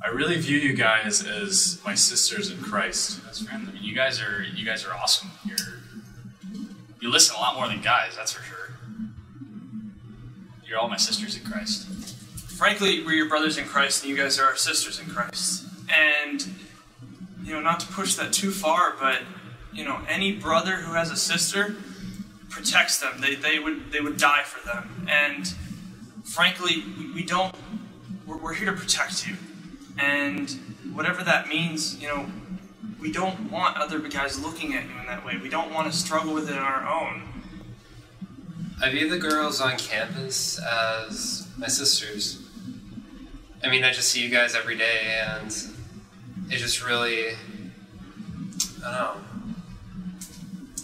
I really view you guys as my sisters in Christ. That's friend. I mean, you guys are awesome. You listen a lot more than guys, that's for sure. You're all my sisters in Christ. Frankly, we're your brothers in Christ, and you guys are our sisters in Christ. And, you know, not to push that too far, but, you know, any brother who has a sister protects them. They would die for them. And, frankly, we're here to protect you. And whatever that means, you know, we don't want other guys looking at you in that way. We don't want to struggle with it on our own. I view the girls on campus as my sisters. I mean, I just see you guys every day, and it just really, I don't know,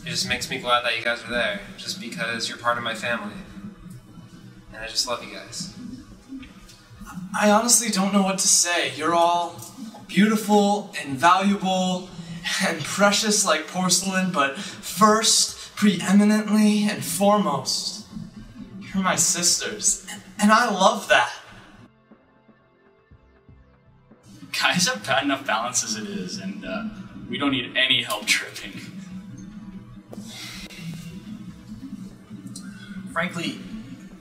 it just makes me glad that you guys are there, just because you're part of my family. And I just love you guys. I honestly don't know what to say. You're all beautiful and valuable and precious like porcelain, but first, preeminently, and foremost, you're my sisters. And I love that. Guys have bad enough balance as it is, and we don't need any help tripping. Frankly,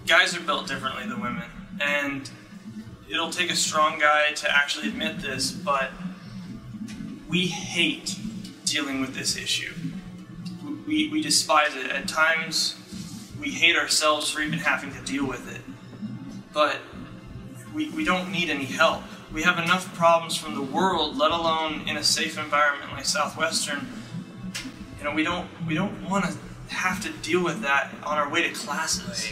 guys are built differently than women, and it'll take a strong guy to actually admit this, but we hate dealing with this issue. We despise it. At times, we hate ourselves for even having to deal with it. But we don't need any help. We have enough problems from the world, let alone in a safe environment like Southwestern. You know, we don't want to have to deal with that on our way to classes.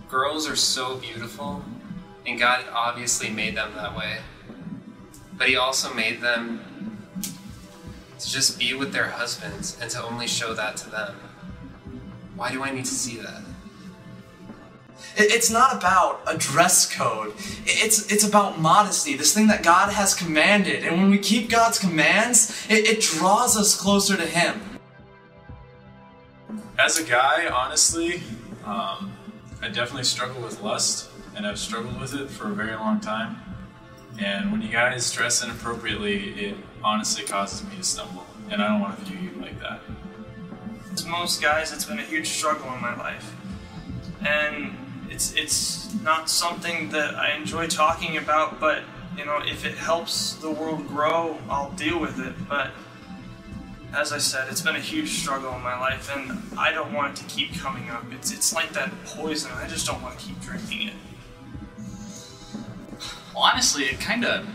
Girls are so beautiful, and God obviously made them that way. But He also made them to just be with their husbands and to only show that to them. Why do I need to see that? It's not about a dress code. It's about modesty, this thing that God has commanded. And when we keep God's commands, it draws us closer to Him. As a guy, honestly, I definitely struggle with lust, and I've struggled with it for a very long time. And when you guys dress inappropriately, it honestly causes me to stumble, and I don't want to view you like that. To most guys, it's been a huge struggle in my life. And it's not something that I enjoy talking about, but, you know, if it helps the world grow, I'll deal with it. But as I said, it's been a huge struggle in my life, and I don't want it to keep coming up. It's like that poison. I just don't want to keep drinking it. Well, honestly, it kind of,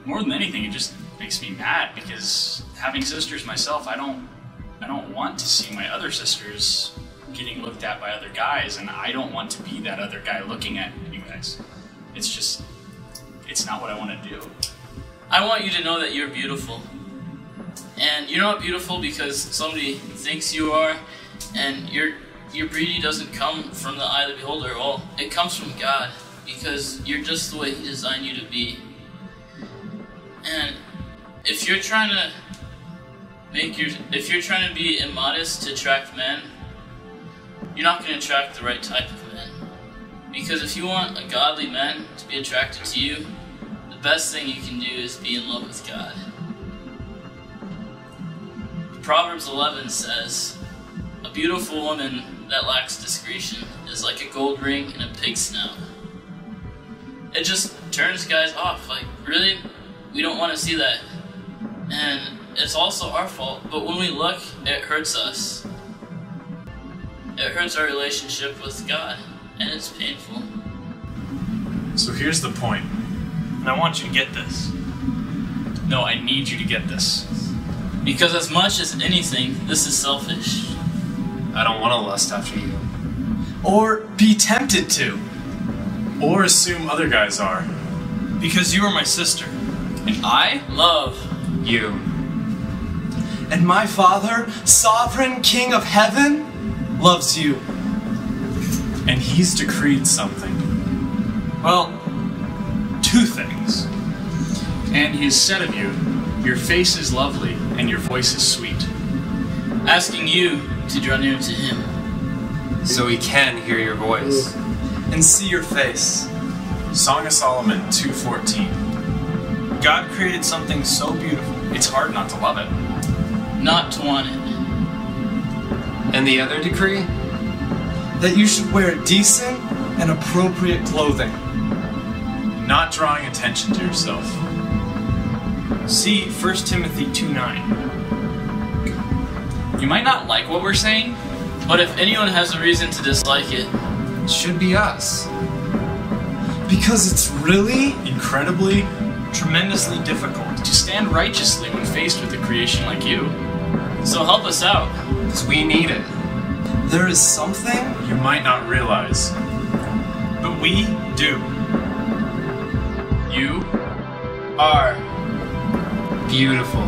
more than anything, it just makes me mad, because having sisters myself, I don't want to see my other sisters getting looked at by other guys, and I don't want to be that other guy looking at you guys. It's not what I want to do. I want you to know that you're beautiful. And you're not beautiful because somebody thinks you are, and your beauty doesn't come from the eye of the beholder. Well, it comes from God, because you're just the way He designed you to be. And if you're trying to be immodest to attract men, you're not going to attract the right type of men. Because if you want a godly man to be attracted to you, the best thing you can do is be in love with God. Proverbs 11 says, "A beautiful woman that lacks discretion is like a gold ring in a pig's snout." It just turns guys off. Like, really? We don't want to see that. And it's also our fault, but when we look, it hurts us. It hurts our relationship with God, and it's painful. So here's the point. And I want you to get this. No, I need you to get this. Because as much as anything, this is selfish. I don't want to lust after you. Or be tempted to. Or assume other guys are. Because you are my sister. And I love you. And my Father, sovereign King of heaven, loves you. And He's decreed something. Well, two things. And He has said of you, your face is lovely and your voice is sweet. Asking you to draw near to Him. So He can hear your voice. And see your face. Song of Solomon 2:14. God created something so beautiful. It's hard not to love it. Not to want it. And the other decree? That you should wear decent and appropriate clothing. Not drawing attention to yourself. See 1 Timothy 2:9. You might not like what we're saying, But if anyone has a reason to dislike it, It should be us. Because it's really Incredibly, Tremendously difficult. to stand righteously when faced with a creation like you. so help us out. Because we need it. there is something you might not realize. But we do. You Are Beautiful.